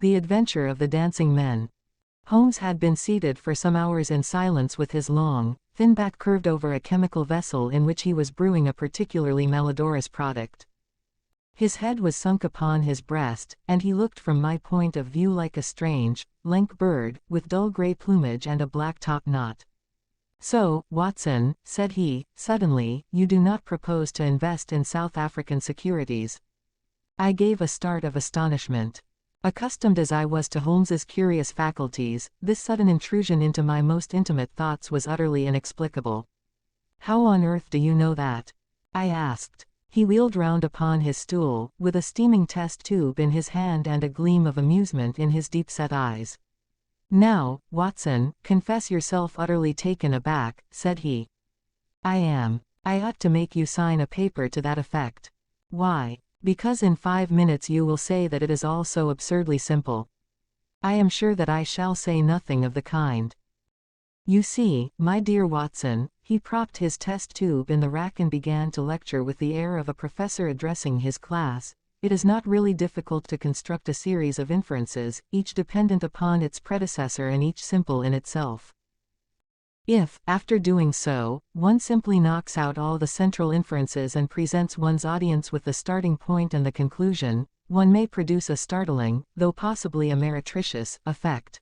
The Adventure of the Dancing Men. Holmes had been seated for some hours in silence with his long, thin back curved over a chemical vessel in which he was brewing a particularly malodorous product. His head was sunk upon his breast, and he looked from my point of view like a strange, lank bird, with dull gray plumage and a black top knot. "So, Watson," said he, suddenly, "you do not propose to invest in South African securities?" I gave a start of astonishment. Accustomed as I was to Holmes's curious faculties, this sudden intrusion into my most intimate thoughts was utterly inexplicable. "How on earth do you know that?" I asked. He wheeled round upon his stool, with a steaming test tube in his hand and a gleam of amusement in his deep-set eyes. "Now, Watson, confess yourself utterly taken aback," said he. "I am. I ought to make you sign a paper to that effect." "Why?" "Because in 5 minutes you will say that it is all so absurdly simple." "I am sure that I shall say nothing of the kind. You see, my dear Watson," he propped his test tube in the rack and began to lecture with the air of a professor addressing his class, "it is not really difficult to construct a series of inferences, each dependent upon its predecessor and each simple in itself. If, after doing so, one simply knocks out all the central inferences and presents one's audience with the starting point and the conclusion, one may produce a startling, though possibly a meretricious, effect."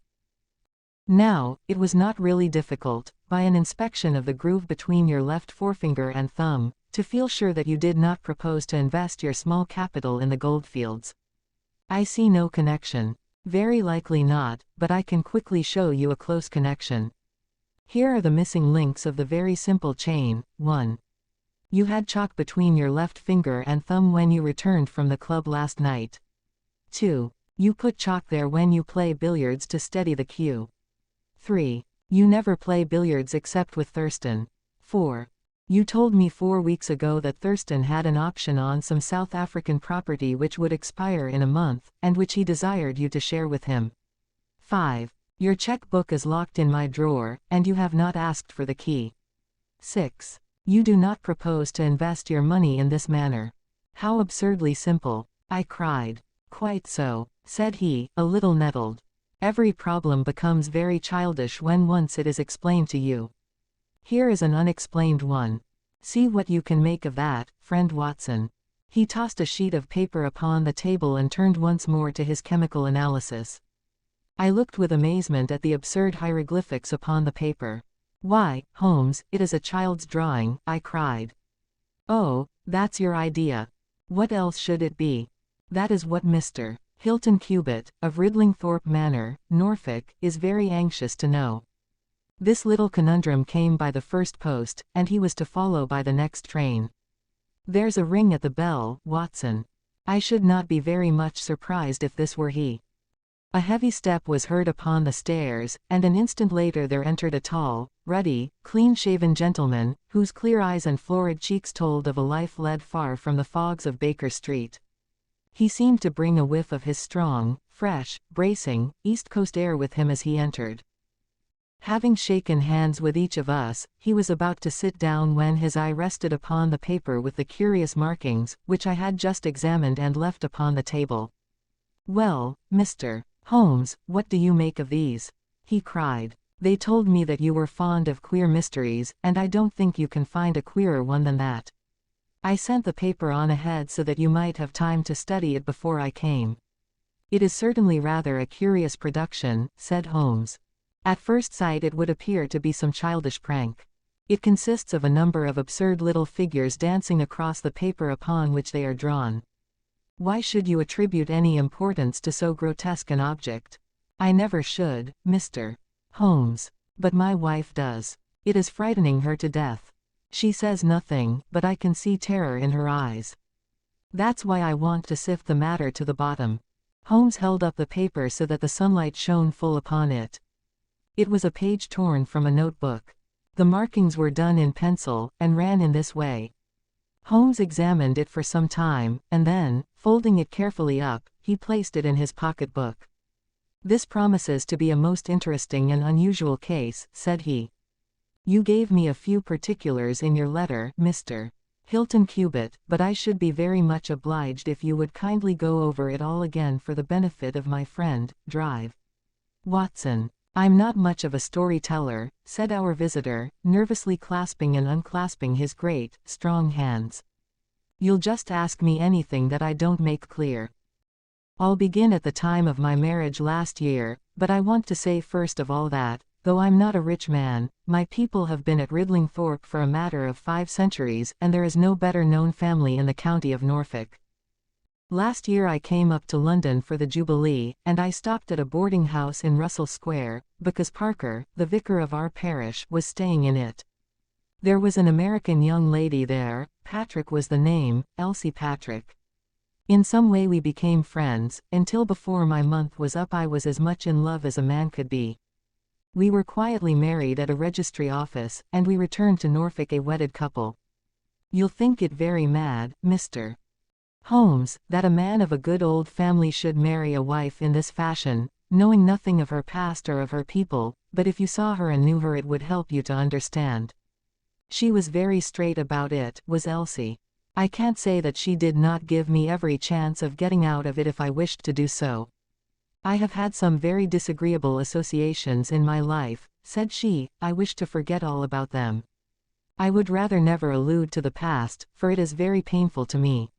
Now, it was not really difficult, by an inspection of the groove between your left forefinger and thumb, to feel sure that you did not propose to invest your small capital in the goldfields. "I see no connection." "Very likely not, but I can quickly show you a close connection. Here are the missing links of the very simple chain. 1. You had chalk between your left finger and thumb when you returned from the club last night. 2. You put chalk there when you play billiards to steady the cue. 3. You never play billiards except with Thurston. 4. You told me 4 weeks ago that Thurston had an option on some South African property which would expire in a month, and which he desired you to share with him. 5. Your checkbook is locked in my drawer, and you have not asked for the key. 6. You do not propose to invest your money in this manner. How absurdly simple!" I cried. "Quite so," said he, a little nettled. "Every problem becomes very childish when once it is explained to you. Here is an unexplained one. See what you can make of that, friend Watson." He tossed a sheet of paper upon the table and turned once more to his chemical analysis. I looked with amazement at the absurd hieroglyphics upon the paper. "Why, Holmes, it is a child's drawing," I cried. "Oh, that's your idea. What else should it be?" "That is what Mr. Hilton Cubitt, of Ridlingthorpe Manor, Norfolk, is very anxious to know. This little conundrum came by the first post, and he was to follow by the next train. There's a ring at the bell, Watson. I should not be very much surprised if this were he." A heavy step was heard upon the stairs, and an instant later there entered a tall, ruddy, clean-shaven gentleman, whose clear eyes and florid cheeks told of a life led far from the fogs of Baker Street. He seemed to bring a whiff of his strong, fresh, bracing, East Coast air with him as he entered. Having shaken hands with each of us, he was about to sit down when his eye rested upon the paper with the curious markings, which I had just examined and left upon the table. "Well, Mr. Holmes, what do you make of these?" he cried. "They told me that you were fond of queer mysteries, and I don't think you can find a queerer one than that. I sent the paper on ahead so that you might have time to study it before I came." "It is certainly rather a curious production," said Holmes. "At first sight it would appear to be some childish prank. It consists of a number of absurd little figures dancing across the paper upon which they are drawn. Why should you attribute any importance to so grotesque an object?" "I never should, Mr. Holmes. But my wife does. It is frightening her to death. She says nothing, but I can see terror in her eyes. That's why I want to sift the matter to the bottom." Holmes held up the paper so that the sunlight shone full upon it. It was a page torn from a notebook. The markings were done in pencil, and ran in this way. Holmes examined it for some time, and then, folding it carefully up, he placed it in his pocketbook. "This promises to be a most interesting and unusual case," said he. "You gave me a few particulars in your letter, Mr. Hilton Cubitt, but I should be very much obliged if you would kindly go over it all again for the benefit of my friend, Drive. Watson. I'm not much of a storyteller, said our visitor, nervously clasping and unclasping his great, strong hands. You'll just ask me anything that I don't make clear. I'll begin at the time of my marriage last year, but I want to say first of all that, though I'm not a rich man, my people have been at Ridlingthorpe for a matter of 5 centuries, and there is no better known family in the county of Norfolk. Last year I came up to London for the Jubilee, and I stopped at a boarding house in Russell Square, because Parker, the vicar of our parish, was staying in it. There was an American young lady there, Patrick was the name, Elsie Patrick. In some way we became friends, until before my month was up I was as much in love as a man could be. We were quietly married at a registry office, and we returned to Norfolk a wedded couple. You'll think it very mad, Mr. Holmes, that a man of a good old family should marry a wife in this fashion, knowing nothing of her past or of her people, but if you saw her and knew her it would help you to understand. She was very straight about it, was Elsie. I can't say that she did not give me every chance of getting out of it if I wished to do so. I have had some very disagreeable associations in my life, said she, I wish to forget all about them. I would rather never allude to the past, for it is very painful to me.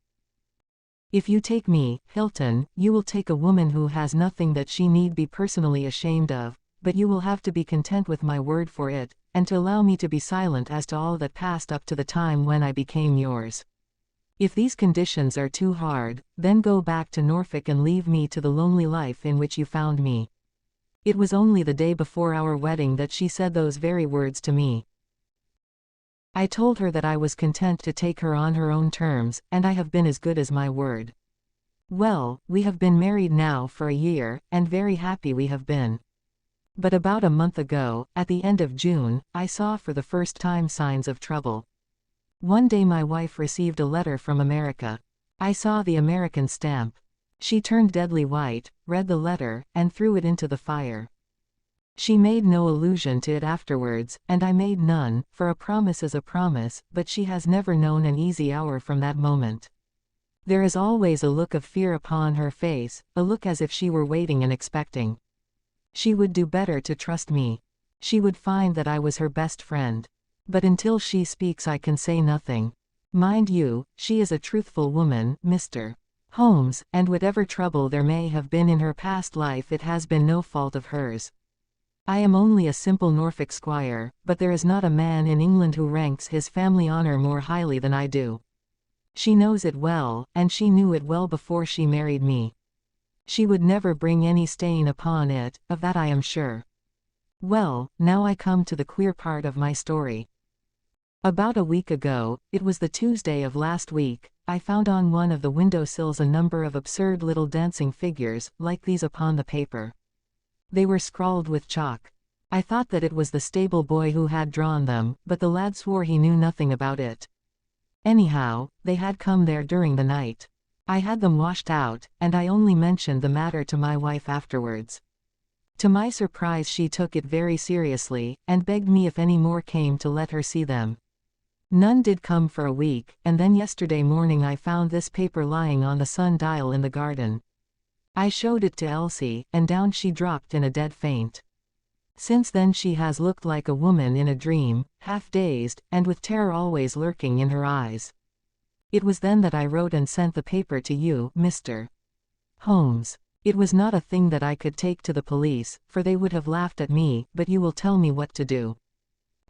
If you take me, Hilton, you will take a woman who has nothing that she need be personally ashamed of, but you will have to be content with my word for it, and to allow me to be silent as to all that passed up to the time when I became yours. If these conditions are too hard, then go back to Norfolk and leave me to the lonely life in which you found me. It was only the day before our wedding that she said those very words to me. I told her that I was content to take her on her own terms, and I have been as good as my word. Well, we have been married now for a year, and very happy we have been. But about a month ago, at the end of June, I saw for the first time signs of trouble. One day my wife received a letter from America. I saw the American stamp. She turned deadly white, read the letter, and threw it into the fire. She made no allusion to it afterwards, and I made none, for a promise is a promise, but she has never known an easy hour from that moment. There is always a look of fear upon her face, a look as if she were waiting and expecting. She would do better to trust me. She would find that I was her best friend. But until she speaks I can say nothing. Mind you, she is a truthful woman, Mr. Holmes, and whatever trouble there may have been in her past life it has been no fault of hers. I am only a simple Norfolk squire, but there is not a man in England who ranks his family honor more highly than I do. She knows it well, and she knew it well before she married me. She would never bring any stain upon it, of that I am sure. Well, now I come to the queer part of my story. About a week ago, it was the Tuesday of last week, I found on one of the window sills a number of absurd little dancing figures, like these upon the paper. They were scrawled with chalk. I thought that it was the stable boy who had drawn them, but the lad swore he knew nothing about it. Anyhow, they had come there during the night. I had them washed out, and I only mentioned the matter to my wife afterwards. To my surprise she took it very seriously, and begged me if any more came to let her see them. None did come for a week, and then yesterday morning I found this paper lying on the sun-dial in the garden. I showed it to Elsie, and down she dropped in a dead faint. Since then she has looked like a woman in a dream, half dazed, and with terror always lurking in her eyes. It was then that I wrote and sent the paper to you, Mr. Holmes. It was not a thing that I could take to the police, for they would have laughed at me, but you will tell me what to do.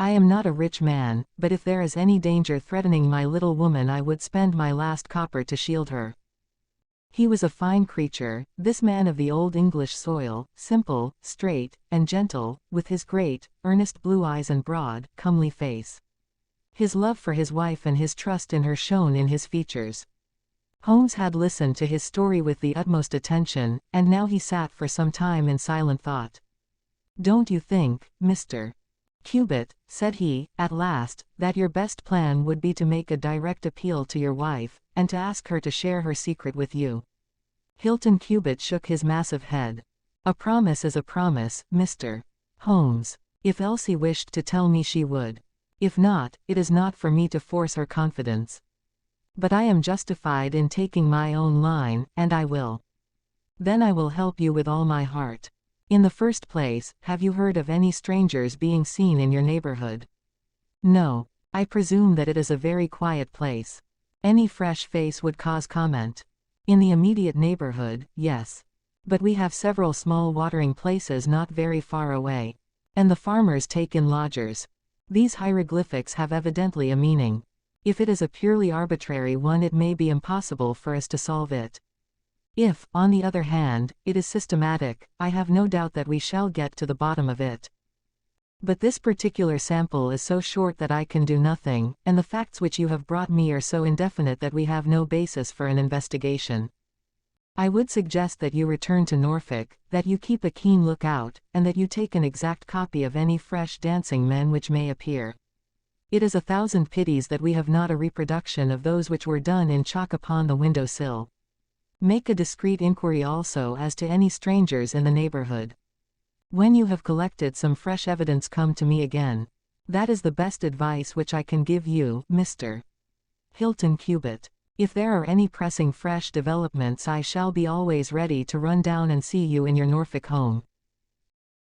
I am not a rich man, but if there is any danger threatening my little woman I would spend my last copper to shield her. He was a fine creature, this man of the old English soil, simple, straight, and gentle, with his great, earnest blue eyes and broad, comely face. His love for his wife and his trust in her shone in his features. Holmes had listened to his story with the utmost attention, and now he sat for some time in silent thought. "Don't you think, Mr. Cubitt," said he, at last, "that your best plan would be to make a direct appeal to your wife, and to ask her to share her secret with you?" Hilton Cubitt shook his massive head. "A promise is a promise, Mr. Holmes. If Elsie wished to tell me she would. If not, it is not for me to force her confidence. But I am justified in taking my own line, and I will. Then I will help you with all my heart. In the first place, have you heard of any strangers being seen in your neighborhood? No. I presume that it is a very quiet place. Any fresh face would cause comment. In the immediate neighborhood, yes. But we have several small watering places not very far away. And the farmers take in lodgers. These hieroglyphics have evidently a meaning. If it is a purely arbitrary one, it may be impossible for us to solve it. If, on the other hand, it is systematic, I have no doubt that we shall get to the bottom of it. But this particular sample is so short that I can do nothing, and the facts which you have brought me are so indefinite that we have no basis for an investigation. I would suggest that you return to Norfolk, that you keep a keen lookout, and that you take an exact copy of any fresh dancing men which may appear. It is 1,000 pities that we have not a reproduction of those which were done in chalk upon the window sill. Make a discreet inquiry also as to any strangers in the neighborhood. When you have collected some fresh evidence, come to me again. That is the best advice which I can give you, Mr. Hilton Cubitt. If there are any pressing fresh developments, I shall be always ready to run down and see you in your Norfolk home.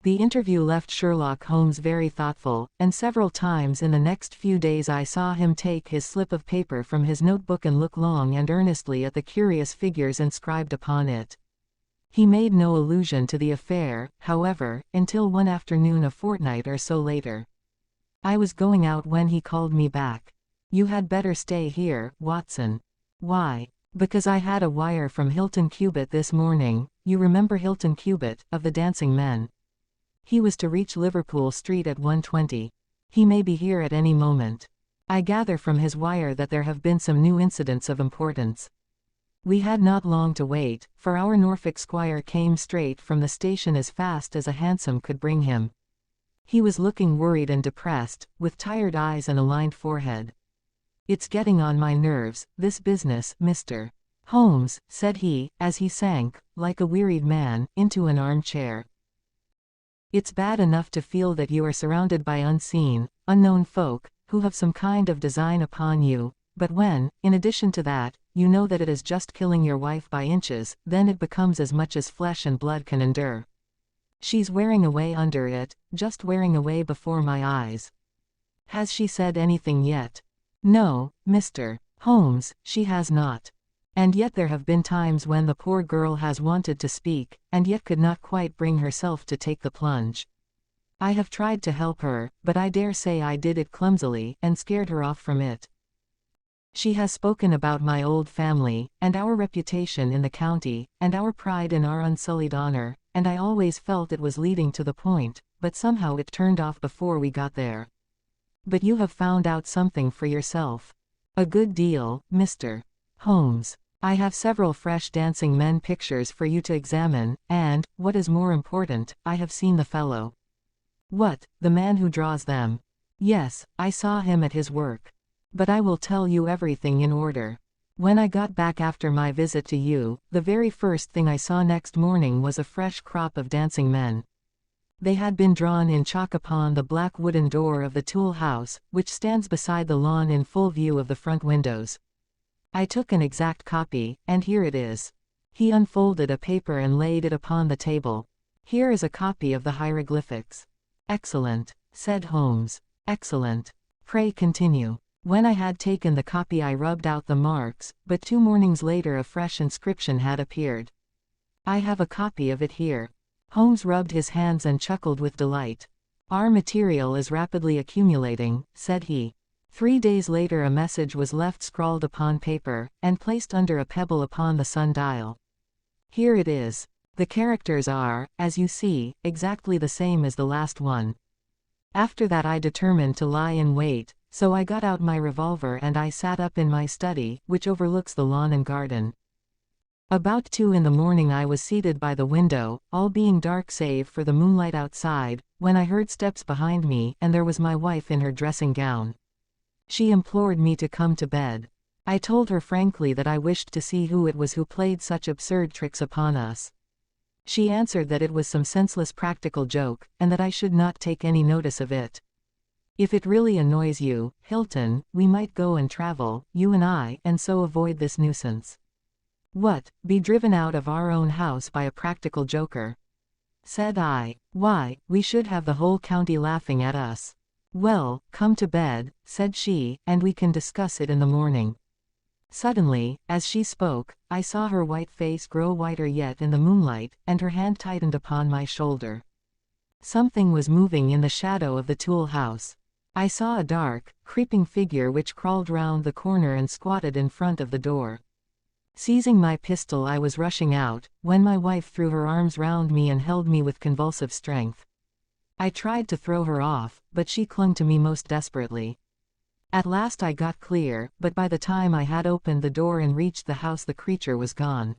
The interview left Sherlock Holmes very thoughtful, and several times in the next few days I saw him take his slip of paper from his notebook and look long and earnestly at the curious figures inscribed upon it. He made no allusion to the affair, however, until one afternoon a fortnight or so later. I was going out when he called me back. "You had better stay here, Watson." "Why?" "Because I had a wire from Hilton Cubitt this morning. You remember Hilton Cubitt, of the Dancing Men? He was to reach Liverpool Street at 1:20. He may be here at any moment. I gather from his wire that there have been some new incidents of importance." We had not long to wait, for our Norfolk squire came straight from the station as fast as a hansom could bring him. He was looking worried and depressed, with tired eyes and a lined forehead. "It's getting on my nerves, this business, Mr. Holmes," said he, as he sank, like a wearied man, into an armchair. "It's bad enough to feel that you are surrounded by unseen, unknown folk, who have some kind of design upon you, but when, in addition to that, you know that it is just killing your wife by inches, then it becomes as much as flesh and blood can endure. She's wearing away under it, just wearing away before my eyes." "Has she said anything yet?" "No, Mr. Holmes, she has not. And yet there have been times when the poor girl has wanted to speak, and yet could not quite bring herself to take the plunge. I have tried to help her, but I dare say I did it clumsily, and scared her off from it. She has spoken about my old family, and our reputation in the county, and our pride in our unsullied honor, and I always felt it was leading to the point, but somehow it turned off before we got there. But you have found out something for yourself." "A good deal, Mr. Holmes. I have several fresh dancing men pictures for you to examine, and, what is more important, I have seen the fellow." "What, the man who draws them?" "Yes, I saw him at his work. But I will tell you everything in order. When I got back after my visit to you, the very first thing I saw next morning was a fresh crop of dancing men. They had been drawn in chalk upon the black wooden door of the tool house, which stands beside the lawn in full view of the front windows. I took an exact copy, and here it is." He unfolded a paper and laid it upon the table. "Here is a copy of the hieroglyphics." "Excellent," said Holmes. "Excellent. Pray continue." "When I had taken the copy I rubbed out the marks, but 2 mornings later a fresh inscription had appeared. I have a copy of it here." Holmes rubbed his hands and chuckled with delight. "Our material is rapidly accumulating," said he. 3 days later a message was left scrawled upon paper, and placed under a pebble upon the sun-dial. Here it is. The characters are, as you see, exactly the same as the last one. After that I determined to lie in wait, so I got out my revolver and I sat up in my study, which overlooks the lawn and garden. About 2 in the morning I was seated by the window, all being dark save for the moonlight outside, when I heard steps behind me, and there was my wife in her dressing gown. She implored me to come to bed. I told her frankly that I wished to see who it was who played such absurd tricks upon us. She answered that it was some senseless practical joke, and that I should not take any notice of it. If it really annoys you, Hilton, we might go and travel, you and I, and so avoid this nuisance. What, be driven out of our own house by a practical joker? Said I. Why, we should have the whole county laughing at us. Well, come to bed, said she, and we can discuss it in the morning. Suddenly, as she spoke, I saw her white face grow whiter yet in the moonlight, and her hand tightened upon my shoulder. Something was moving in the shadow of the tool house. I saw a dark, creeping figure which crawled round the corner and squatted in front of the door. Seizing my pistol, I was rushing out, when my wife threw her arms round me and held me with convulsive strength. I tried to throw her off, but she clung to me most desperately. At last I got clear, but by the time I had opened the door and reached the house the creature was gone.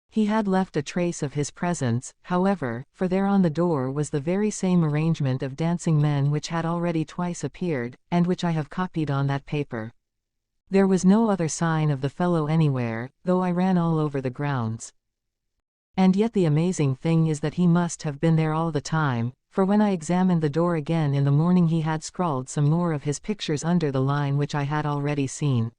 He had left a trace of his presence, however, for there on the door was the very same arrangement of dancing men which had already twice appeared, and which I have copied on that paper. There was no other sign of the fellow anywhere, though I ran all over the grounds. And yet the amazing thing is that he must have been there all the time, for when I examined the door again in the morning he had scrawled some more of his pictures under the line which I had already seen.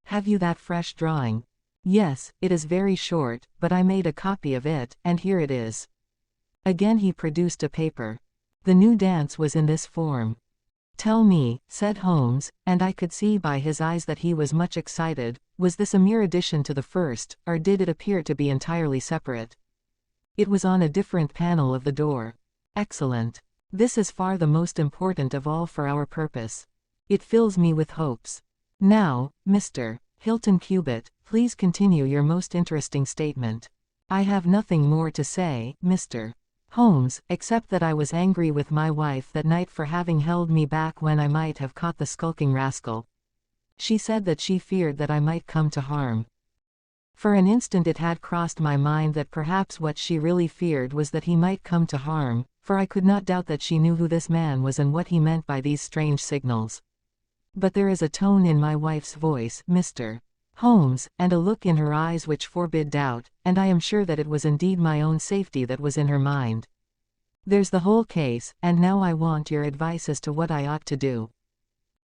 Have you that fresh drawing? Yes, it is very short, but I made a copy of it, and here it is. Again he produced a paper. The new dance was in this form. Tell me, said Holmes, and I could see by his eyes that he was much excited, was this a mere addition to the first, or did it appear to be entirely separate? It was on a different panel of the door. Excellent. This is far the most important of all for our purpose. It fills me with hopes. Now, Mr. Hilton Cubitt, please continue your most interesting statement. I have nothing more to say, Mr. Holmes, except that I was angry with my wife that night for having held me back when I might have caught the skulking rascal. She said that she feared that I might come to harm. For an instant it had crossed my mind that perhaps what she really feared was that he might come to harm, for I could not doubt that she knew who this man was and what he meant by these strange signals. But there is a tone in my wife's voice, Mr. Holmes, and a look in her eyes which forbid doubt, and I am sure that it was indeed my own safety that was in her mind. There's the whole case, and now I want your advice as to what I ought to do.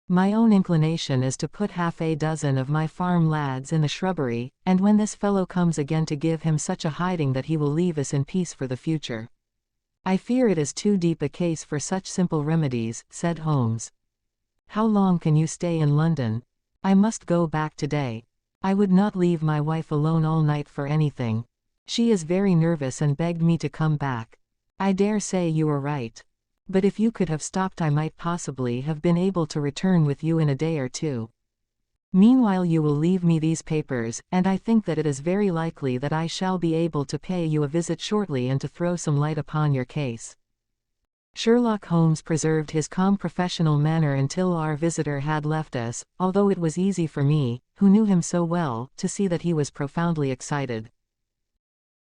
My own inclination is to put half a dozen of my farm lads in the shrubbery, and when this fellow comes again to give him such a hiding that he will leave us in peace for the future. I fear it is too deep a case for such simple remedies, said Holmes. How long can you stay in London? I must go back today. I would not leave my wife alone all night for anything. She is very nervous and begged me to come back. I dare say you are right. But if you could have stopped I might possibly have been able to return with you in a day or two. Meanwhile you will leave me these papers, and I think that it is very likely that I shall be able to pay you a visit shortly and to throw some light upon your case. Sherlock Holmes preserved his calm professional manner until our visitor had left us, although it was easy for me, who knew him so well, to see that he was profoundly excited.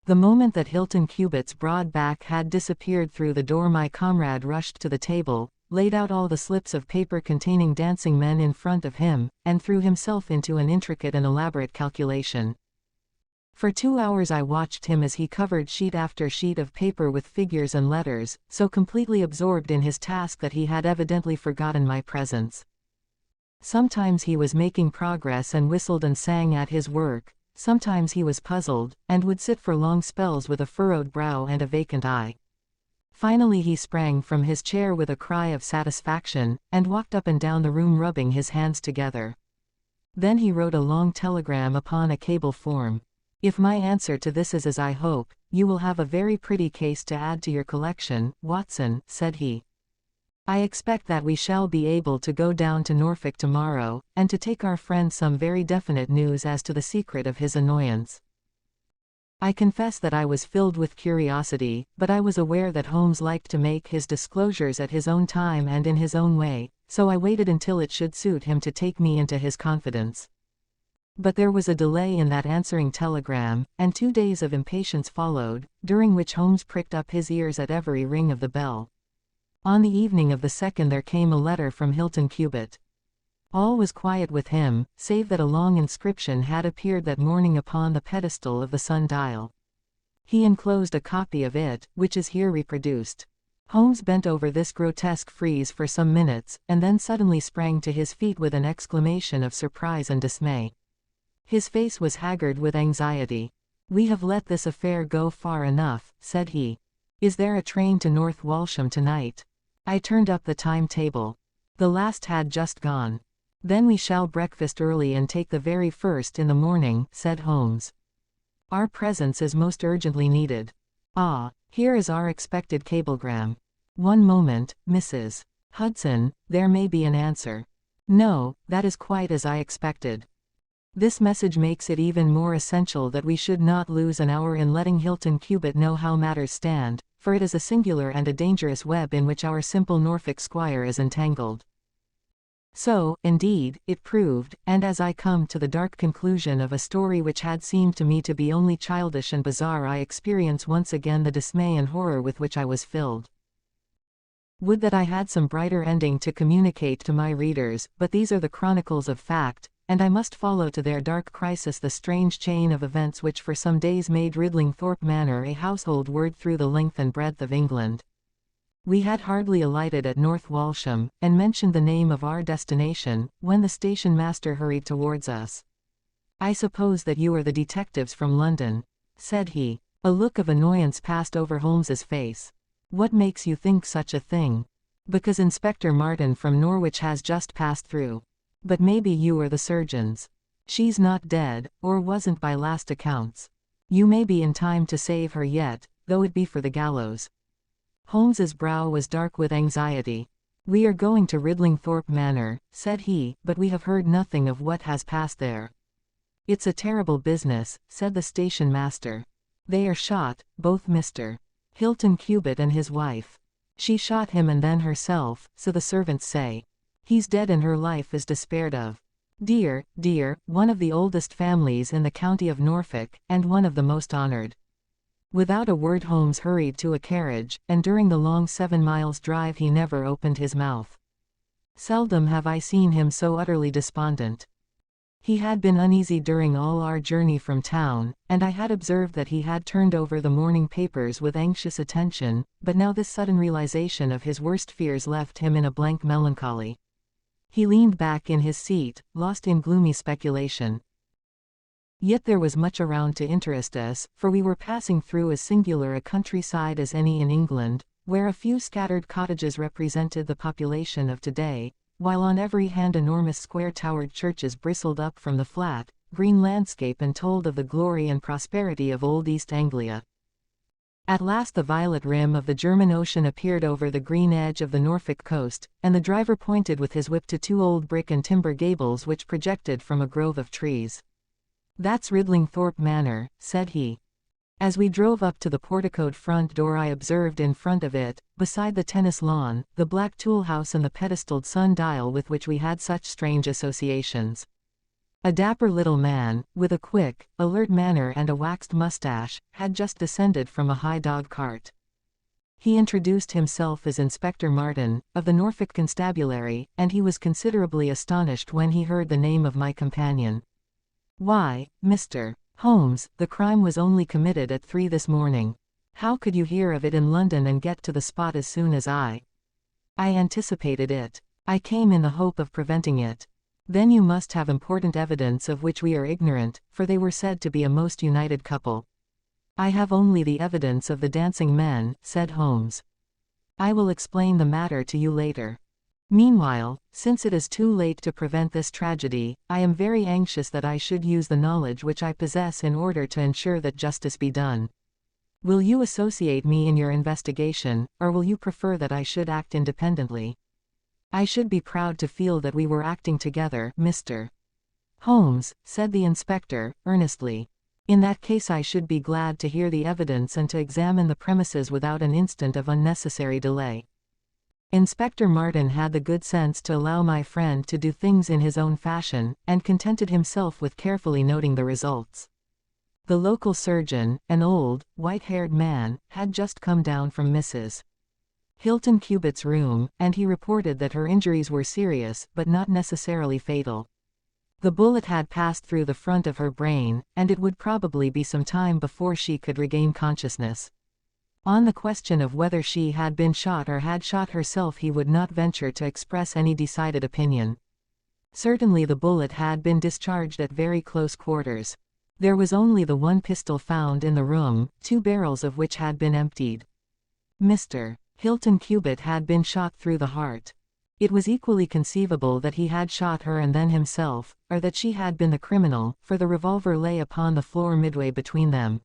The moment that Hilton Cubitt's broad back had disappeared through the door my comrade rushed to the table, laid out all the slips of paper containing dancing men in front of him, and threw himself into an intricate and elaborate calculation. For 2 hours I watched him as he covered sheet after sheet of paper with figures and letters, so completely absorbed in his task that he had evidently forgotten my presence. Sometimes he was making progress and whistled and sang at his work, sometimes he was puzzled, and would sit for long spells with a furrowed brow and a vacant eye. Finally he sprang from his chair with a cry of satisfaction, and walked up and down the room rubbing his hands together. Then he wrote a long telegram upon a cable form. If my answer to this is as I hope, you will have a very pretty case to add to your collection, Watson, said he. I expect that we shall be able to go down to Norfolk tomorrow, and to take our friend some very definite news as to the secret of his annoyance. I confess that I was filled with curiosity, but I was aware that Holmes liked to make his disclosures at his own time and in his own way, so I waited until it should suit him to take me into his confidence. But there was a delay in that answering telegram, and 2 days of impatience followed, during which Holmes pricked up his ears at every ring of the bell. On the evening of the 2nd there came a letter from Hilton Cubitt. All was quiet with him, save that a long inscription had appeared that morning upon the pedestal of the sun-dial. He enclosed a copy of it, which is here reproduced. Holmes bent over this grotesque frieze for some minutes, and then suddenly sprang to his feet with an exclamation of surprise and dismay. His face was haggard with anxiety. "We have let this affair go far enough," said he. "Is there a train to North Walsham tonight?" I turned up the timetable. The last had just gone. "Then we shall breakfast early and take the very first in the morning," said Holmes. "Our presence is most urgently needed. Ah, here is our expected cablegram. One moment, Mrs. Hudson, there may be an answer. No, that is quite as I expected. This message makes it even more essential that we should not lose an hour in letting Hilton Cubitt know how matters stand, for it is a singular and a dangerous web in which our simple Norfolk squire is entangled." So, indeed, it proved, and as I come to the dark conclusion of a story which had seemed to me to be only childish and bizarre, I experience once again the dismay and horror with which I was filled. Would that I had some brighter ending to communicate to my readers, but these are the chronicles of fact, and I must follow to their dark crisis the strange chain of events which for some days made Ridlingthorpe Manor a household word through the length and breadth of England. We had hardly alighted at North Walsham, and mentioned the name of our destination, when the station master hurried towards us. "I suppose that you are the detectives from London," said he. A look of annoyance passed over Holmes's face. "What makes you think such a thing?" "Because Inspector Martin from Norwich has just passed through. But maybe you are the surgeons. She's not dead, or wasn't by last accounts. You may be in time to save her yet, though it be for the gallows." Holmes's brow was dark with anxiety. "We are going to Ridlingthorpe Manor," said he, "but we have heard nothing of what has passed there." "It's a terrible business," said the station master. "They are shot, both Mr. Hilton Cubitt and his wife. She shot him and then herself, so the servants say. He's dead and her life is despaired of. Dear, dear, one of the oldest families in the county of Norfolk, and one of the most honored." Without a word Holmes hurried to a carriage, and during the long 7 miles drive he never opened his mouth. Seldom have I seen him so utterly despondent. He had been uneasy during all our journey from town, and I had observed that he had turned over the morning papers with anxious attention, but now this sudden realization of his worst fears left him in a blank melancholy. He leaned back in his seat, lost in gloomy speculation. Yet there was much around to interest us, for we were passing through as singular a countryside as any in England, where a few scattered cottages represented the population of today, while on every hand enormous square-towered churches bristled up from the flat, green landscape and told of the glory and prosperity of old East Anglia. At last the violet rim of the German Ocean appeared over the green edge of the Norfolk coast, and the driver pointed with his whip to 2 old brick and timber gables which projected from a grove of trees. "That's Ridlingthorpe Manor," said he. As we drove up to the porticoed front door I observed in front of it, beside the tennis lawn, the black tool house and the pedestaled sun-dial with which we had such strange associations. A dapper little man, with a quick, alert manner and a waxed mustache, had just descended from a high dog-cart. He introduced himself as Inspector Martin, of the Norfolk Constabulary, and he was considerably astonished when he heard the name of my companion. "Why, Mr. Holmes, the crime was only committed at 3 this morning. How could you hear of it in London and get to the spot as soon as I?" "I anticipated it. I came in the hope of preventing it." "Then you must have important evidence of which we are ignorant, for they were said to be a most united couple." "I have only the evidence of the dancing men," said Holmes. "I will explain the matter to you later. Meanwhile, since it is too late to prevent this tragedy, I am very anxious that I should use the knowledge which I possess in order to ensure that justice be done. Will you associate me in your investigation, or will you prefer that I should act independently?" "I should be proud to feel that we were acting together, Mr. Holmes," said the inspector, earnestly. "In that case I should be glad to hear the evidence and to examine the premises without an instant of unnecessary delay." Inspector Martin had the good sense to allow my friend to do things in his own fashion, and contented himself with carefully noting the results. The local surgeon, an old, white-haired man, had just come down from Mrs. Hilton Cubitt's room, and he reported that her injuries were serious but not necessarily fatal. The bullet had passed through the front of her brain, and it would probably be some time before she could regain consciousness. On the question of whether she had been shot or had shot herself, he would not venture to express any decided opinion. Certainly the bullet had been discharged at very close quarters. There was only the one pistol found in the room, 2 barrels of which had been emptied. Mr. Hilton Cubitt had been shot through the heart. It was equally conceivable that he had shot her and then himself, or that she had been the criminal, for the revolver lay upon the floor midway between them.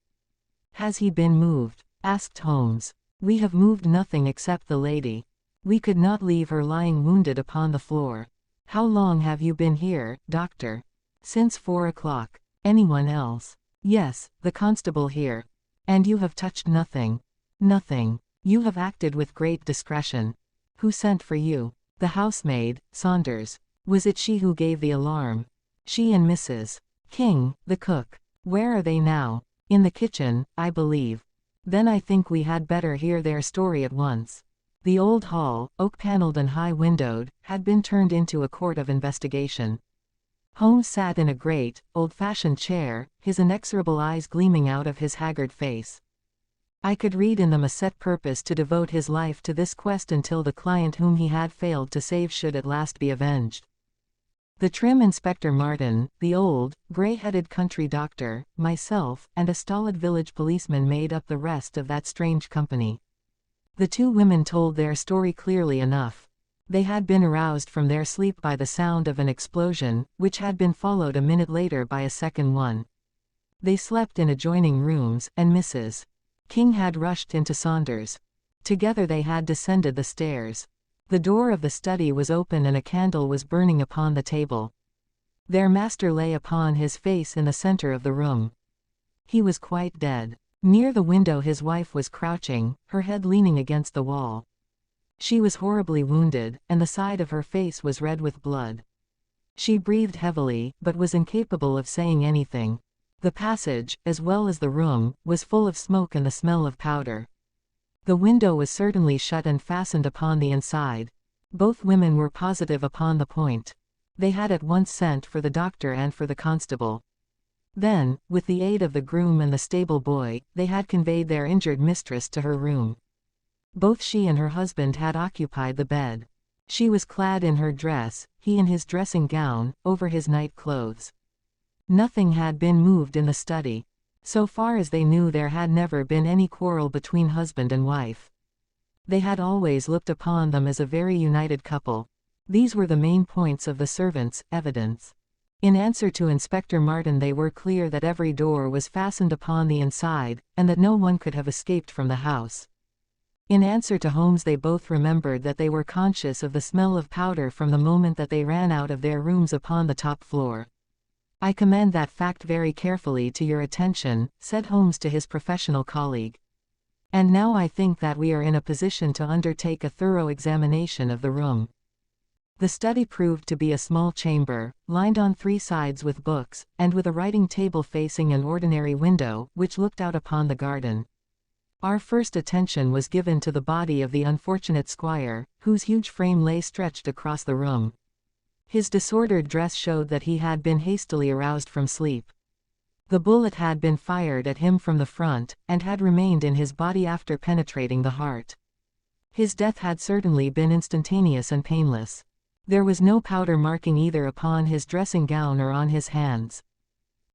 "Has he been moved?" asked Holmes. "We have moved nothing except the lady. We could not leave her lying wounded upon the floor." "How long have you been here, doctor?" "Since 4 o'clock. Anyone else?" "Yes, the constable here." "And you have touched nothing?" "Nothing." "You have acted with great discretion. Who sent for you?" "The housemaid, Saunders." "Was it she who gave the alarm?" "She and Mrs. King, the cook." "Where are they now?" "In the kitchen, I believe." "Then I think we had better hear their story at once." The old hall, oak-paneled and high-windowed, had been turned into a court of investigation. Holmes sat in a great, old-fashioned chair, his inexorable eyes gleaming out of his haggard face. I could read in them a set purpose to devote his life to this quest until the client whom he had failed to save should at last be avenged. The trim Inspector Martin, the old, gray-headed country doctor, myself, and a stolid village policeman made up the rest of that strange company. The 2 women told their story clearly enough. They had been aroused from their sleep by the sound of an explosion, which had been followed a minute later by a second one. They slept in adjoining rooms, and Mrs. King had rushed into Saunders. Together they had descended the stairs. The door of the study was open and a candle was burning upon the table. Their master lay upon his face in the center of the room. He was quite dead. Near the window his wife was crouching, her head leaning against the wall. She was horribly wounded, and the side of her face was red with blood. She breathed heavily, but was incapable of saying anything. The passage, as well as the room, was full of smoke and the smell of powder. The window was certainly shut and fastened upon the inside. Both women were positive upon the point. They had at once sent for the doctor and for the constable. Then, with the aid of the groom and the stable boy, they had conveyed their injured mistress to her room. Both she and her husband had occupied the bed. She was clad in her dress, he in his dressing gown, over his night clothes. Nothing had been moved in the study. So far as they knew, there had never been any quarrel between husband and wife. They had always looked upon them as a very united couple. These were the main points of the servants' evidence. In answer to Inspector Martin, they were clear that every door was fastened upon the inside, and that no one could have escaped from the house. In answer to Holmes, they both remembered that they were conscious of the smell of powder from the moment that they ran out of their rooms upon the top floor. "I commend that fact very carefully to your attention," said Holmes to his professional colleague. "And now I think that we are in a position to undertake a thorough examination of the room." The study proved to be a small chamber, lined on 3 sides with books, and with a writing table facing an ordinary window, which looked out upon the garden. Our first attention was given to the body of the unfortunate squire, whose huge frame lay stretched across the room. His disordered dress showed that he had been hastily aroused from sleep. The bullet had been fired at him from the front, and had remained in his body after penetrating the heart. His death had certainly been instantaneous and painless. There was no powder marking either upon his dressing gown or on his hands.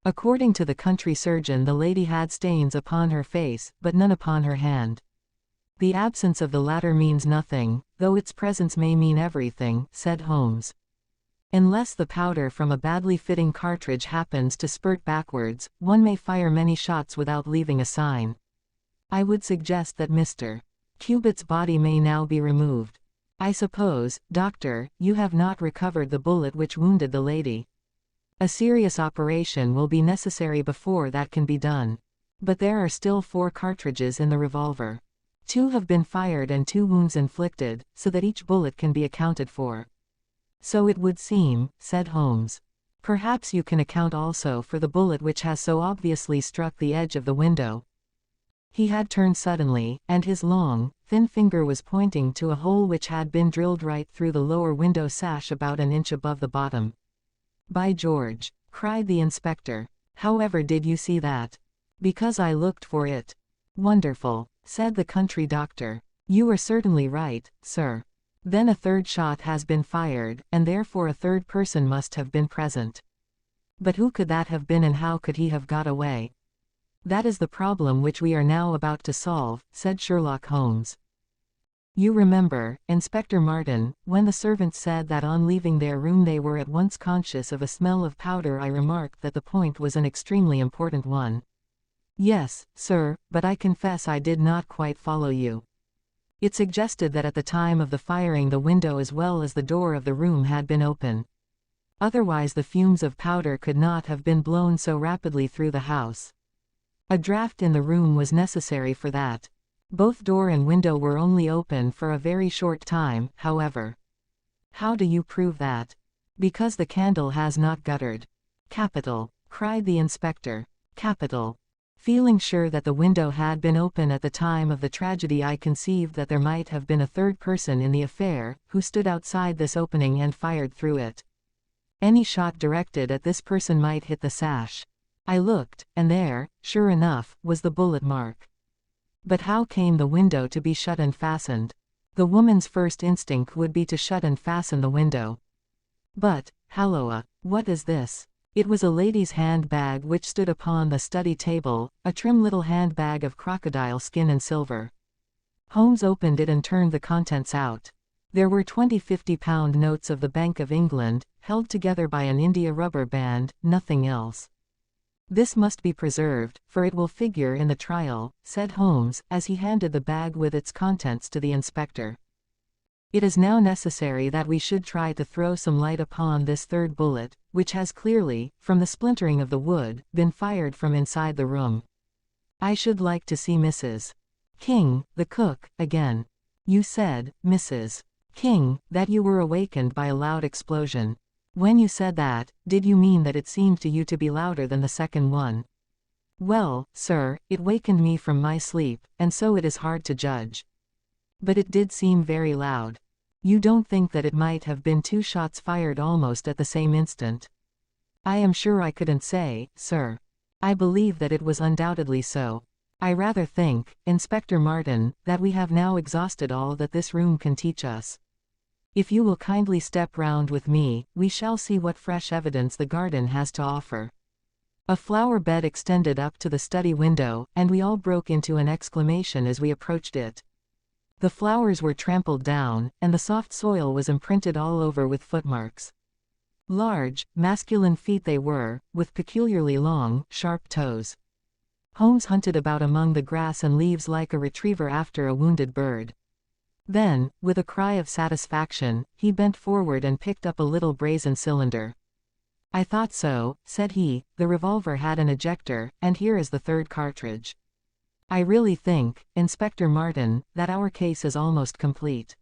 According to the country surgeon, the lady had stains upon her face, but none upon her hand. "The absence of the latter means nothing, though its presence may mean everything," said Holmes. "Unless the powder from a badly fitting cartridge happens to spurt backwards, one may fire many shots without leaving a sign. I would suggest that Mr. Cubitt's body may now be removed. I suppose, doctor, you have not recovered the bullet which wounded the lady. A serious operation will be necessary before that can be done. But there are still 4 cartridges in the revolver. 2 have been fired and 2 wounds inflicted, so that each bullet can be accounted for." "So it would seem," said Holmes. "Perhaps you can account also for the bullet which has so obviously struck the edge of the window." He had turned suddenly, and his long, thin finger was pointing to a hole which had been drilled right through the lower window sash about an inch above the bottom. "By George!" cried the inspector. "However did you see that?" "Because I looked for it." Wonderful, said the country doctor. You are certainly right, sir. Then a third shot has been fired, and therefore a third person must have been present. But who could that have been, and how could he have got away? That is the problem which we are now about to solve, said Sherlock Holmes. You remember, Inspector Martin, when the servants said that on leaving their room they were at once conscious of a smell of powder. I remarked that the point was an extremely important one. Yes, sir, but I confess I did not quite follow you. It suggested that at the time of the firing the window as well as the door of the room had been open. Otherwise the fumes of powder could not have been blown so rapidly through the house. A draught in the room was necessary for that. Both door and window were only open for a very short time, however. How do you prove that? Because the candle has not guttered. Capital, cried the inspector. Capital. Feeling sure that the window had been open at the time of the tragedy, I conceived that there might have been a third person in the affair, who stood outside this opening and fired through it. Any shot directed at this person might hit the sash. I looked, and there, sure enough, was the bullet mark. But how came the window to be shut and fastened? The woman's first instinct would be to shut and fasten the window. But, halloa, what is this? It was a lady's handbag which stood upon the study table, a trim little handbag of crocodile skin and silver. Holmes opened it and turned the contents out. There were 20 50-pound notes of the Bank of England, held together by an India rubber band, nothing else. This must be preserved, for it will figure in the trial, said Holmes, as he handed the bag with its contents to the inspector. It is now necessary that we should try to throw some light upon this third bullet, which has clearly, from the splintering of the wood, been fired from inside the room. I should like to see Mrs. King, the cook, again. You said, Mrs. King, that you were awakened by a loud explosion. When you said that, did you mean that it seemed to you to be louder than the second one? Well, sir, it wakened me from my sleep, and so it is hard to judge. But it did seem very loud. You don't think that it might have been two shots fired almost at the same instant? I am sure I couldn't say, sir. I believe that it was undoubtedly so. I rather think, Inspector Martin, that we have now exhausted all that this room can teach us. If you will kindly step round with me, we shall see what fresh evidence the garden has to offer. A flower bed extended up to the study window, and we all broke into an exclamation as we approached it. The flowers were trampled down, and the soft soil was imprinted all over with footmarks. Large, masculine feet they were, with peculiarly long, sharp toes. Holmes hunted about among the grass and leaves like a retriever after a wounded bird. Then, with a cry of satisfaction, he bent forward and picked up a little brazen cylinder. I thought so, said he, the revolver had an ejector, and here is the third cartridge. I really think, Inspector Martin, that our case is almost complete.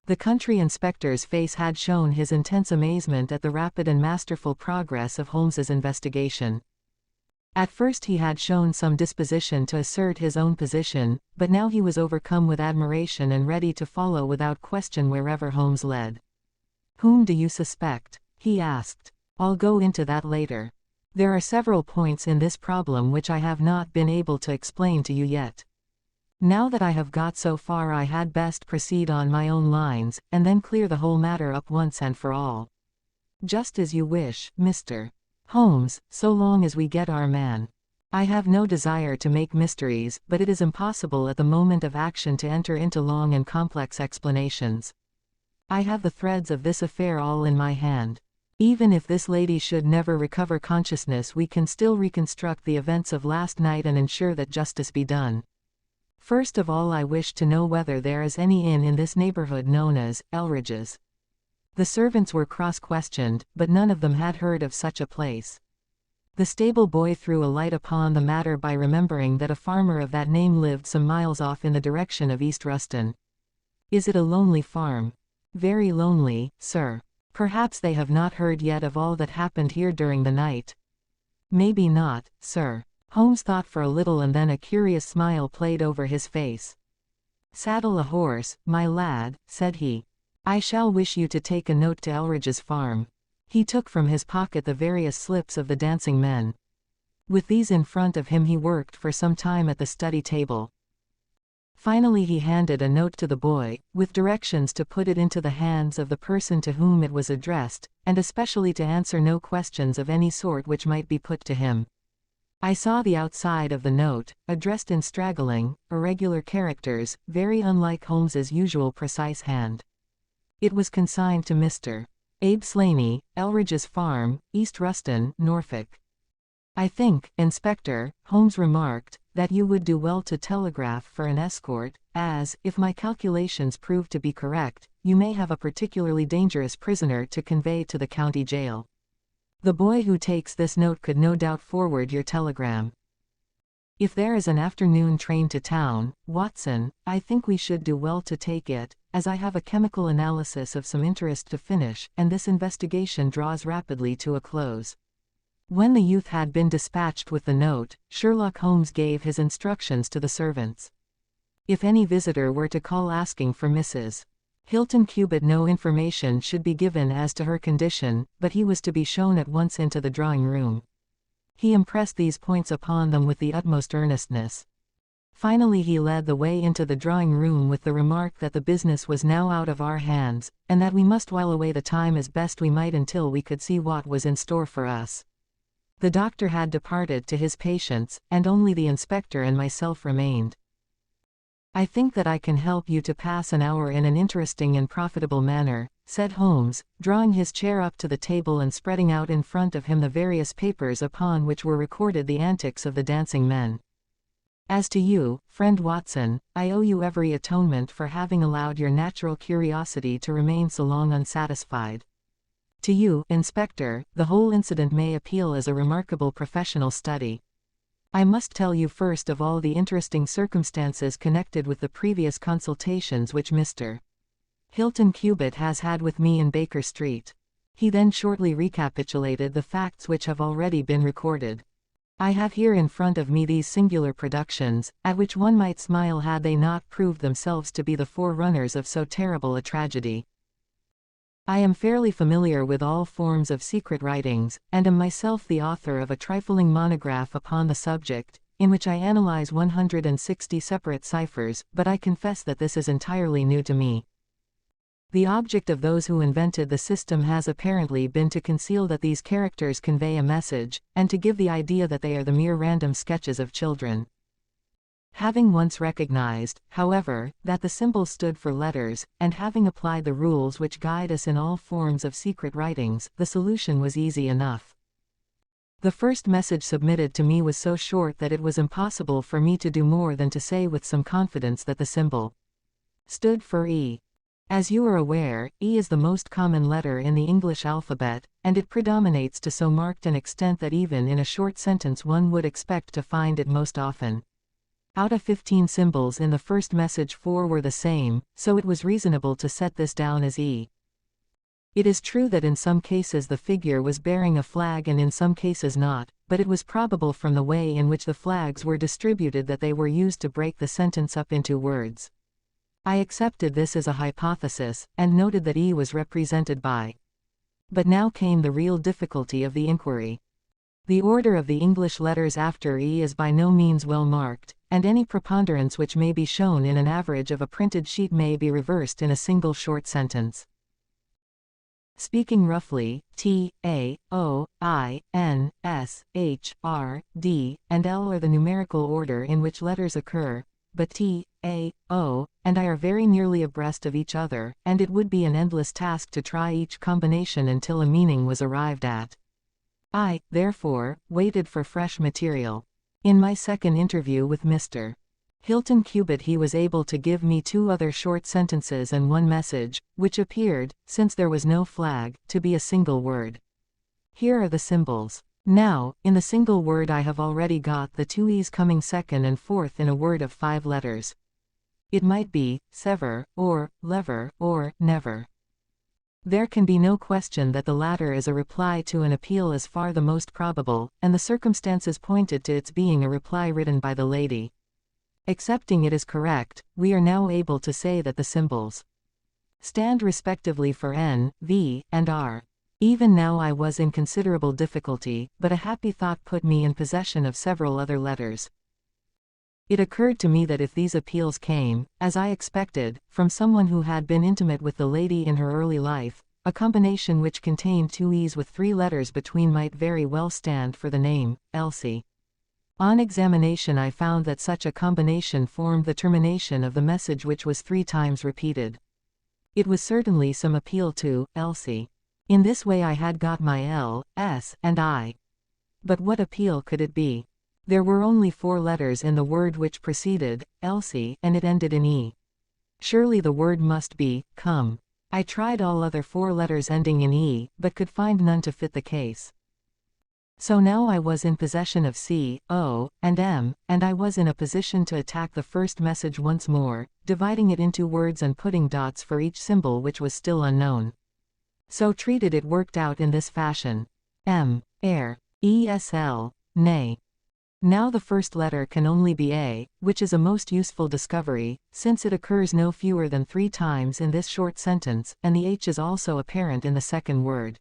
The country inspector's face had shown his intense amazement at the rapid and masterful progress of Holmes's investigation. At first he had shown some disposition to assert his own position, but now he was overcome with admiration and ready to follow without question wherever Holmes led. Whom do you suspect? He asked. I'll go into that later. There are several points in this problem which I have not been able to explain to you yet. Now that I have got so far, I had best proceed on my own lines, and then clear the whole matter up once and for all. Just as you wish, Mr. Holmes, so long as we get our man. I have no desire to make mysteries, but it is impossible at the moment of action to enter into long and complex explanations. I have the threads of this affair all in my hand. Even if this lady should never recover consciousness, we can still reconstruct the events of last night and ensure that justice be done. First of all, I wish to know whether there is any inn in this neighborhood known as Elridge's. The servants were cross-questioned, but none of them had heard of such a place. The stable boy threw a light upon the matter by remembering that a farmer of that name lived some miles off in the direction of East Ruston. Is it a lonely farm? Very lonely, sir. Perhaps they have not heard yet of all that happened here during the night. Maybe not, sir. Holmes thought for a little and then a curious smile played over his face. Saddle a horse, my lad, said he. I shall wish you to take a note to Elridge's farm. He took from his pocket the various slips of the dancing men. With these in front of him he worked for some time at the study table. Finally he handed a note to the boy, with directions to put it into the hands of the person to whom it was addressed, and especially to answer no questions of any sort which might be put to him. I saw the outside of the note, addressed in straggling, irregular characters, very unlike Holmes's usual precise hand. It was consigned to Mr. Abe Slaney, Elridge's Farm, East Ruston, Norfolk. "I think, Inspector," Holmes remarked, "that you would do well to telegraph for an escort, as, if my calculations prove to be correct, you may have a particularly dangerous prisoner to convey to the county jail. The boy who takes this note could no doubt forward your telegram. If there is an afternoon train to town, Watson, I think we should do well to take it, as I have a chemical analysis of some interest to finish, and this investigation draws rapidly to a close." When the youth had been dispatched with the note, Sherlock Holmes gave his instructions to the servants. If any visitor were to call asking for Mrs. Hilton Cubitt, no information should be given as to her condition, but he was to be shown at once into the drawing-room. He impressed these points upon them with the utmost earnestness. Finally he led the way into the drawing-room with the remark that the business was now out of our hands, and that we must while away the time as best we might until we could see what was in store for us. The doctor had departed to his patients, and only the inspector and myself remained. "I think that I can help you to pass an hour in an interesting and profitable manner," said Holmes, drawing his chair up to the table and spreading out in front of him the various papers upon which were recorded the antics of the dancing men. "As to you, friend Watson, I owe you every atonement for having allowed your natural curiosity to remain so long unsatisfied. To you, Inspector, the whole incident may appeal as a remarkable professional study. I must tell you first of all the interesting circumstances connected with the previous consultations which Mr. Hilton Cubitt has had with me in Baker Street." He then shortly recapitulated the facts which have already been recorded. "I have here in front of me these singular productions, at which one might smile had they not proved themselves to be the forerunners of so terrible a tragedy. I am fairly familiar with all forms of secret writings, and am myself the author of a trifling monograph upon the subject, in which I analyze 160 separate ciphers, but I confess that this is entirely new to me. The object of those who invented the system has apparently been to conceal that these characters convey a message, and to give the idea that they are the mere random sketches of children. Having once recognized, however, that the symbols stood for letters, and having applied the rules which guide us in all forms of secret writings, the solution was easy enough. The first message submitted to me was so short that it was impossible for me to do more than to say with some confidence that the symbol stood for E. As you are aware, E is the most common letter in the English alphabet, and it predominates to so marked an extent that even in a short sentence one would expect to find it most often. Out of 15 symbols in the first message 4 were the same, so it was reasonable to set this down as E. It is true that in some cases the figure was bearing a flag and in some cases not, but it was probable from the way in which the flags were distributed that they were used to break the sentence up into words. I accepted this as a hypothesis, and noted that E was represented by. But now came the real difficulty of the inquiry. The order of the English letters after E is by no means well marked, and any preponderance which may be shown in an average of a printed sheet may be reversed in a single short sentence. Speaking roughly, T, A, O, I, N, S, H, R, D, and L are the numerical order in which letters occur, but T, A, O, and I are very nearly abreast of each other, and it would be an endless task to try each combination until a meaning was arrived at. I, therefore, waited for fresh material. In my second interview with Mr. Hilton Cubitt he was able to give me 2 other short sentences and 1 message, which appeared, since there was no flag, to be a single word. Here are the symbols. Now, in the single word I have already got the 2 E's coming second and fourth in a word of 5 letters. It might be, sever, or, lever, or, never. There can be no question that the latter is a reply to an appeal as far the most probable, and the circumstances pointed to its being a reply written by the lady. Accepting it as correct, we are now able to say that the symbols stand respectively for N, V, and R. Even now I was in considerable difficulty, but a happy thought put me in possession of several other letters. It occurred to me that if these appeals came, as I expected, from someone who had been intimate with the lady in her early life, a combination which contained two E's with 3 letters between might very well stand for the name, Elsie. On examination I found that such a combination formed the termination of the message, which was 3 times repeated. It was certainly some appeal to Elsie. In this way I had got my L, S, and I. But what appeal could it be? There were only 4 letters in the word which preceded Elsie, and it ended in E. Surely the word must be come. I tried all other 4 letters ending in E, but could find none to fit the case. So now I was in possession of C, O, and M, and I was in a position to attack the first message once more, dividing it into words and putting dots for each symbol which was still unknown. So treated, it worked out in this fashion. M, air, ESL, nay. Now the first letter can only be A, which is a most useful discovery, since it occurs no fewer than 3 times in this short sentence, and the H is also apparent in the second word.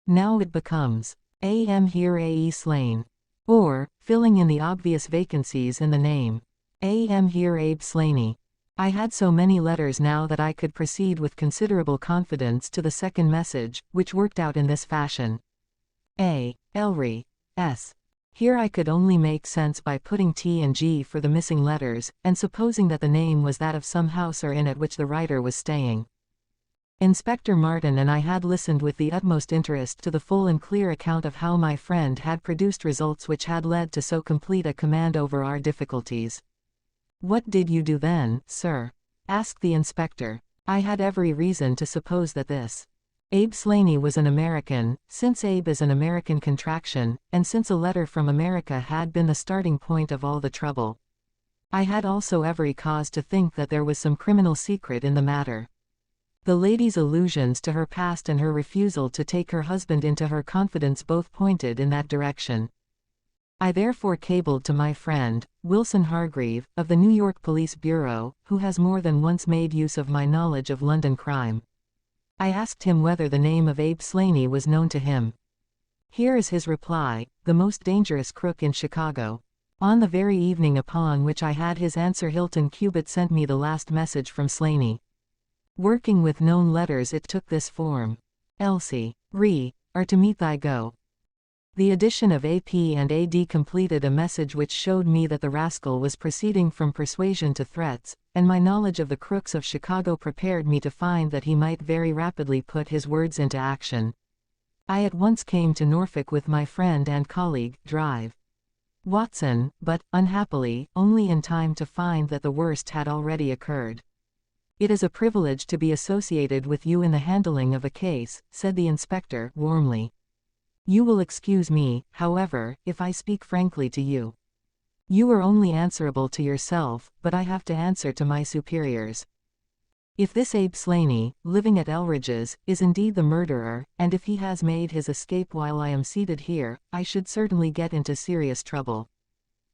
Now it becomes A.M. here A.E. slain. Or, filling in the obvious vacancies in the name. A.M. here Abe Slaney. I had so many letters now that I could proceed with considerable confidence to the second message, which worked out in this fashion. A. Elry. S. Here I could only make sense by putting T and G for the missing letters, and supposing that the name was that of some house or inn at which the writer was staying. Inspector Martin and I had listened with the utmost interest to the full and clear account of how my friend had produced results which had led to so complete a command over our difficulties. "What did you do then, sir?" asked the inspector. I had every reason to suppose that this Abe Slaney was an American, since Abe is an American contraction, and since a letter from America had been the starting point of all the trouble. I had also every cause to think that there was some criminal secret in the matter. The lady's allusions to her past and her refusal to take her husband into her confidence both pointed in that direction. I therefore cabled to my friend, Wilson Hargreave, of the New York Police Bureau, who has more than once made use of my knowledge of London crime. I asked him whether the name of Abe Slaney was known to him. Here is his reply: the most dangerous crook in Chicago. On the very evening upon which I had his answer, Hilton Cubitt sent me the last message from Slaney. Working with known letters, it took this form: Elsie, are to meet thy go. The addition of AP and AD completed a message which showed me that the rascal was proceeding from persuasion to threats, and my knowledge of the crooks of Chicago prepared me to find that he might very rapidly put his words into action. I at once came to Norfolk with my friend and colleague, Drive Watson, but, unhappily, only in time to find that the worst had already occurred. "It is a privilege to be associated with you in the handling of a case," said the inspector, warmly. "You will excuse me, however, if I speak frankly to you. You are only answerable to yourself, but I have to answer to my superiors. If this Abe Slaney, living at Elridge's, is indeed the murderer, and if he has made his escape while I am seated here, I should certainly get into serious trouble.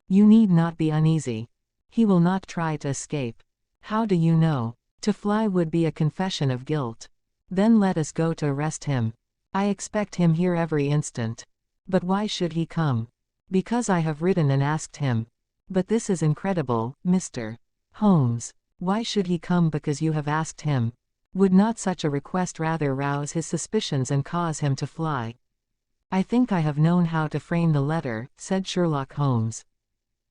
You need not be uneasy. He will not try to escape. How do you know? To fly would be a confession of guilt. Then let us go to arrest him. I expect him here every instant. But why should he come? Because I have written and asked him. But this is incredible, Mr. Holmes. Why should he come because you have asked him? Would not such a request rather rouse his suspicions and cause him to fly?" "I think I have known how to frame the letter," said Sherlock Holmes.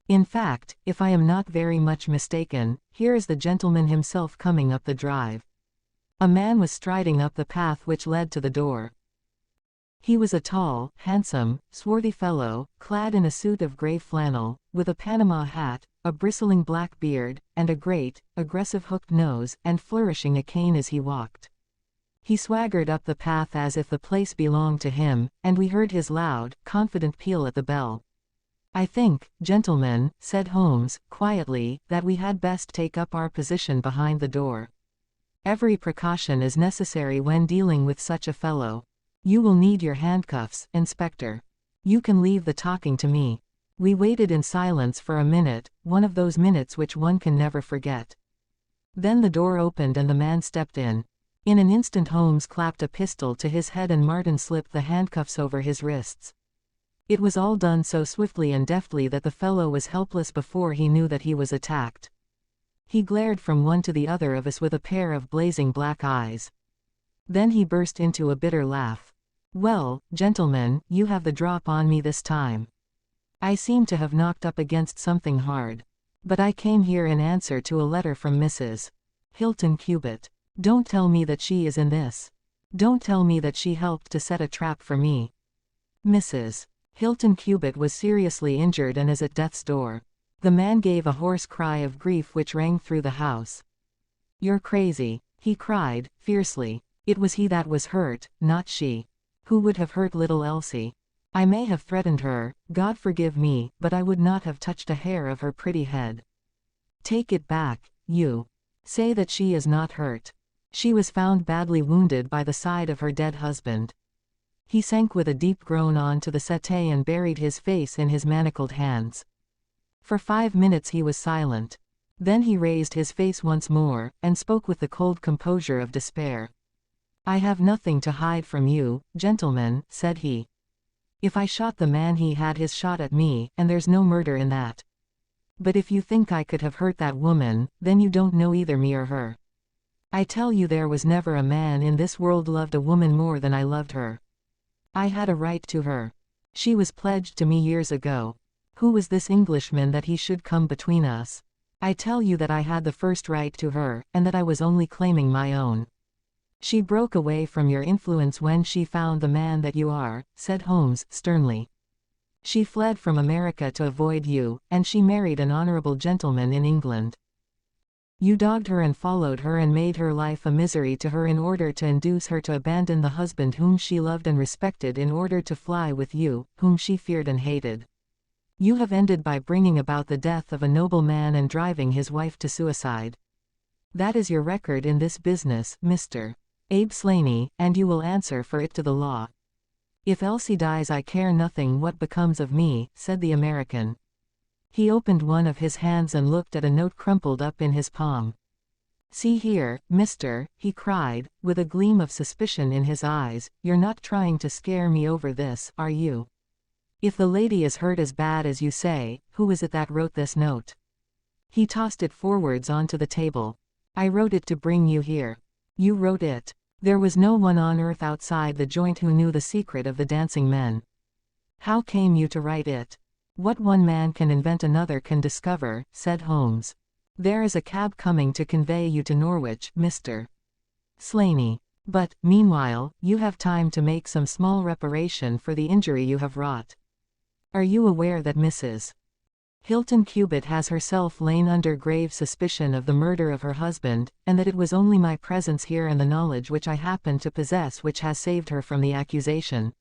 "In fact, if I am not very much mistaken, here is the gentleman himself coming up the drive." A man was striding up the path which led to the door. He was a tall, handsome, swarthy fellow, clad in a suit of gray flannel, with a Panama hat, a bristling black beard, and a great, aggressive hooked nose, and flourishing a cane as he walked. He swaggered up the path as if the place belonged to him, and we heard his loud, confident peal at the bell. "I think, gentlemen," said Holmes, quietly, "that we had best take up our position behind the door. Every precaution is necessary when dealing with such a fellow. You will need your handcuffs, Inspector. You can leave the talking to me." We waited in silence for a minute, one of those minutes which one can never forget. Then the door opened and the man stepped in. In an instant Holmes clapped a pistol to his head and Martin slipped the handcuffs over his wrists. It was all done so swiftly and deftly that the fellow was helpless before he knew that he was attacked. He glared from one to the other of us with a pair of blazing black eyes. Then he burst into a bitter laugh. "Well, gentlemen, you have the drop on me this time. I seem to have knocked up against something hard. But I came here in answer to a letter from Mrs. Hilton Cubitt. Don't tell me that she is in this. Don't tell me that she helped to set a trap for me." Mrs. Hilton Cubitt was seriously injured and is at death's door. The man gave a hoarse cry of grief which rang through the house. "You're crazy," he cried, fiercely. It was he that was hurt, not she. Who would have hurt little Elsie? I may have threatened her, God forgive me, but I would not have touched a hair of her pretty head. Take it back, you. Say that she is not hurt. She was found badly wounded by the side of her dead husband. He sank with a deep groan on to the settee and buried his face in his manacled hands. For 5 minutes he was silent. Then he raised his face once more, and spoke with the cold composure of despair. "I have nothing to hide from you, gentlemen," said he. "If I shot the man he had his shot at me, and there's no murder in that. But if you think I could have hurt that woman, then you don't know either me or her. I tell you there was never a man in this world loved a woman more than I loved her. I had a right to her. She was pledged to me years ago. Who was this Englishman that he should come between us? I tell you that I had the first right to her, and that I was only claiming my own." "She broke away from your influence when she found the man that you are," said Holmes, sternly. "She fled from America to avoid you, and she married an honorable gentleman in England. You dogged her and followed her and made her life a misery to her in order to induce her to abandon the husband whom she loved and respected in order to fly with you, whom she feared and hated. You have ended by bringing about the death of a noble man and driving his wife to suicide. That is your record in this business, Mr. Abe Slaney, and you will answer for it to the law." "If Elsie dies I care nothing what becomes of me," said the American. He opened one of his hands and looked at a note crumpled up in his palm. "See here, mister," he cried, with a gleam of suspicion in his eyes, "you're not trying to scare me over this, are you? If the lady is hurt as bad as you say, who is it that wrote this note?" He tossed it forwards onto the table. "I wrote it to bring you here." "You wrote it? There was no one on earth outside the joint who knew the secret of the dancing men. How came you to write it?" "What one man can invent another can discover," said Holmes. "There is a cab coming to convey you to Norwich, Mr. Slaney. But, meanwhile, you have time to make some small reparation for the injury you have wrought. Are you aware that Mrs. Hilton Cubitt has herself lain under grave suspicion of the murder of her husband, and that it was only my presence here and the knowledge which I happen to possess which has saved her from the accusation?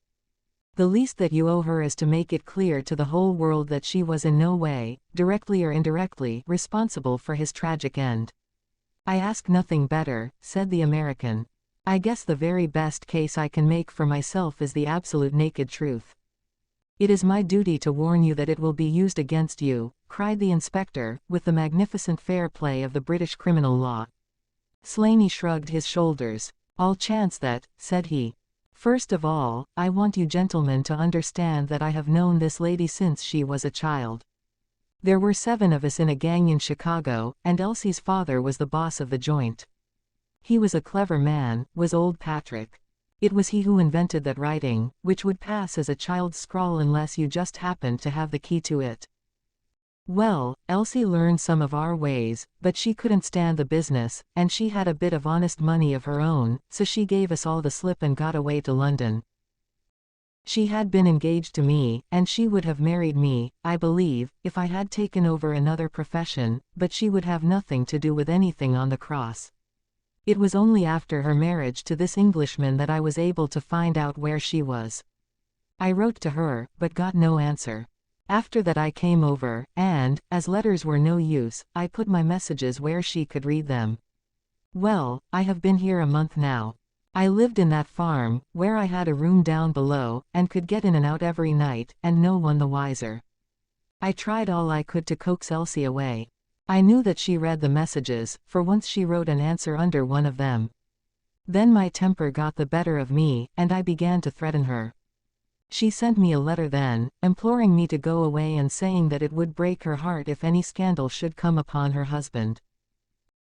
The least that you owe her is to make it clear to the whole world that she was in no way, directly or indirectly, responsible for his tragic end." "I ask nothing better," said the American. "I guess the very best case I can make for myself is the absolute naked truth." "It is my duty to warn you that it will be used against you," cried the inspector, with the magnificent fair play of the British criminal law. Slaney shrugged his shoulders. "I'll chance that," said he. "First of all, I want you gentlemen to understand that I have known this lady since she was a child. There were 7 of us in a gang in Chicago, and Elsie's father was the boss of the joint. He was a clever man, was old Patrick. It was he who invented that writing, which would pass as a child's scrawl unless you just happened to have the key to it. Well, Elsie learned some of our ways, but she couldn't stand the business, and she had a bit of honest money of her own, so she gave us all the slip and got away to London. She had been engaged to me, and she would have married me, I believe, if I had taken over another profession, but she would have nothing to do with anything on the cross. It was only after her marriage to this Englishman that I was able to find out where she was. I wrote to her, but got no answer. After that I came over, and, as letters were no use, I put my messages where she could read them. Well, I have been here a month now. I lived in that farm, where I had a room down below, and could get in and out every night, and no one the wiser. I tried all I could to coax Elsie away. I knew that she read the messages, for once she wrote an answer under one of them. Then my temper got the better of me, and I began to threaten her. She sent me a letter then, imploring me to go away and saying that it would break her heart if any scandal should come upon her husband.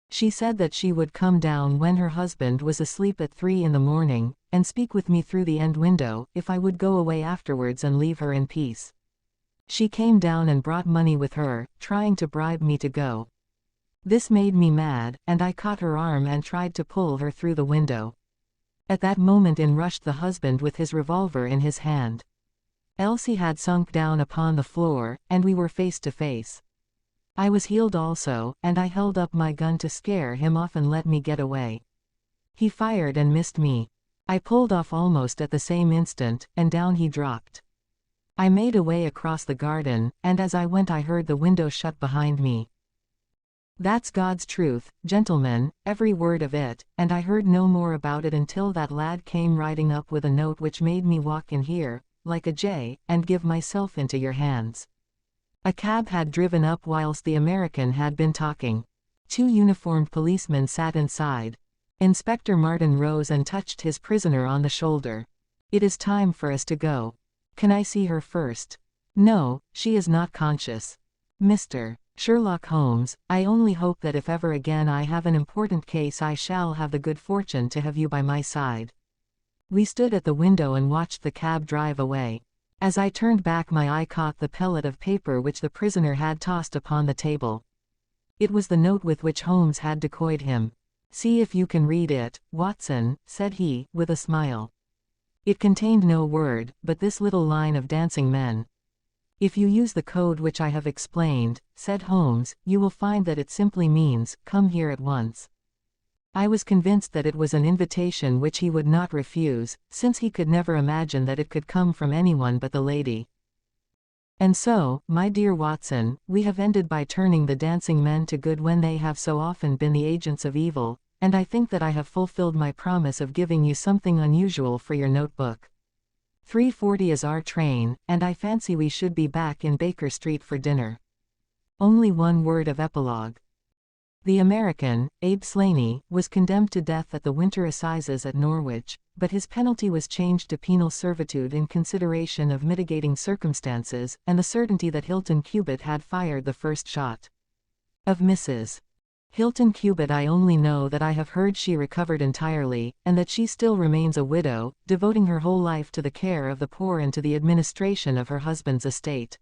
She said that she would come down when her husband was asleep at 3 in the morning, and speak with me through the end window, if I would go away afterwards and leave her in peace. She came down and brought money with her, trying to bribe me to go. This made me mad, and I caught her arm and tried to pull her through the window. At that moment in rushed the husband with his revolver in his hand. Elsie had sunk down upon the floor, and we were face to face. I was healed also, and I held up my gun to scare him off and let me get away. He fired and missed me. I pulled off almost at the same instant, and down he dropped. I made away across the garden, and as I went I heard the window shut behind me. That's God's truth, gentlemen, every word of it, and I heard no more about it until that lad came riding up with a note which made me walk in here, like a jay, and give myself into your hands. A cab had driven up whilst the American had been talking. 2 uniformed policemen sat inside. Inspector Martin rose and touched his prisoner on the shoulder. It is time for us to go. Can I see her first? No, she is not conscious. Mr. Sherlock Holmes, I only hope that if ever again I have an important case I shall have the good fortune to have you by my side. We stood at the window and watched the cab drive away. As I turned back my eye caught the pellet of paper which the prisoner had tossed upon the table. It was the note with which Holmes had decoyed him. See if you can read it, Watson, said he, with a smile. It contained no word, but this little line of dancing men. If you use the code which I have explained, said Holmes, you will find that it simply means, come here at once. I was convinced that it was an invitation which he would not refuse, since he could never imagine that it could come from anyone but the lady. And so, my dear Watson, we have ended by turning the dancing men to good when they have so often been the agents of evil, and I think that I have fulfilled my promise of giving you something unusual for your notebook. 3:40 is our train, and I fancy we should be back in Baker Street for dinner. Only one word of epilogue. The American, Abe Slaney, was condemned to death at the winter assizes at Norwich, but his penalty was changed to penal servitude in consideration of mitigating circumstances and the certainty that Hilton Cubitt had fired the first shot. Of Mrs. Hilton Cubitt I only know that I have heard she recovered entirely, and that she still remains a widow, devoting her whole life to the care of the poor and to the administration of her husband's estate.